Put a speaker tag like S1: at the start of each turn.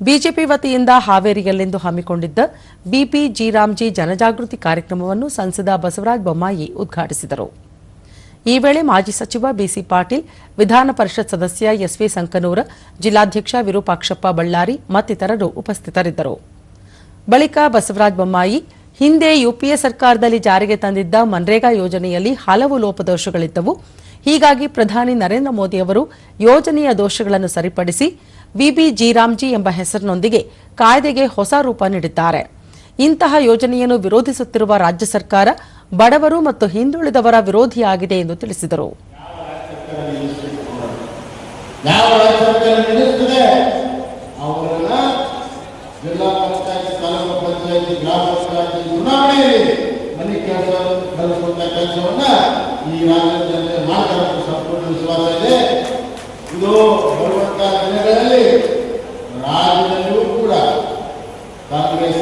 S1: BJP ವತಿಯಿಂದ ಹಾವೇರಿಯಲ್ಲಿಂದು ಹಮ್ಮಿಕೊಂಡಿದ್ದ BP G ಜನಜಾಗೃತಿ ಕಾರ್ಯಕ್ರಮವನ್ನು ಸಂಸದ ಬಸವರಾಜ ಬೊಮ್ಮಾಯಿ ಉದ್ಘಾಟಿಸಿದರು. ಈ ವೇಳೆ ಮಾಜಿ ಸಚಿವ ಬಿಸಿ ಪಾಟೀಲ್, ವಿಧಾನ ಪರಿಷತ್ ಸದಸ್ಯ ಎಸ್ವಿ ಸಂಕನೂರ, ಜಿಲ್ಲಾಧ್ಯಕ್ಷ ವಿರೂಪಾಕ್ಷಪ್ಪ ಬಳ್ಳಾರಿ ಮತ್ತಿತರರು ಉಪಸ್ಥಿತರಿದ್ದರು. ಬಳಿಕ ಬಸವರಾಜ ಬೊಮ್ಮಾಯಿ, ಹಿಂದೆ ಯುಪಿಎ ಸರ್ಕಾರದಲ್ಲಿ ಜಾರಿಗೆ ತಂದಿದ್ದ ಮನ್ರೇಗಾ ಯೋಜನೆಯಲ್ಲಿ ಹಲವು ಲೋಪದೋಷಗಳಿದ್ದವು. ಹೀಗಾಗಿ ಪ್ರಧಾನಿ ನರೇಂದ್ರ ಮೋದಿ ಅವರು ಯೋಜನೆಯ ದೋಷಗಳನ್ನು ಸರಿಪಡಿಸಿ ವಿಬಿಜಿ ಎಂಬ ಹೆಸರಿನೊಂದಿಗೆ ಕಾಯ್ದೆಗೆ ಹೊಸ ರೂಪ ನೀಡಿದ್ದಾರೆ. ಇಂತಹ ಯೋಜನೆಯನ್ನು ವಿರೋಧಿಸುತ್ತಿರುವ ರಾಜ್ಯ ಸರ್ಕಾರ ಬಡವರು ಮತ್ತು ಹಿಂದುಳಿದವರ ವಿರೋಧಿಯಾಗಿದೆ ಎಂದು ತಿಳಿಸಿದರು.
S2: ಜಿಲ್ಲಾ ಪಂಚಾಯತ್, ತಾಲೂಕು ಪಂಚಾಯತ್, ಗ್ರಾಮ ಪಂಚಾಯತ್ ಚುನಾವಣೆಯಲ್ಲಿ ಮನೆ ಕೆಲಸ ಕಲಿಸುವಂತ ಕೆಲಸವನ್ನ ಈ ರಾಜ್ಯದ ಜನತೆ ಮಾಡ್ತಾರೆ ಸಂಪೂರ್ಣ ವಿಶ್ವಾಸ ಇದೆ. ಇದು ಬರುವಂತಹ ದಿನಗಳಲ್ಲಿ ರಾಜ್ಯದಲ್ಲಿಯೂ ಕೂಡ ಕಾಂಗ್ರೆಸ್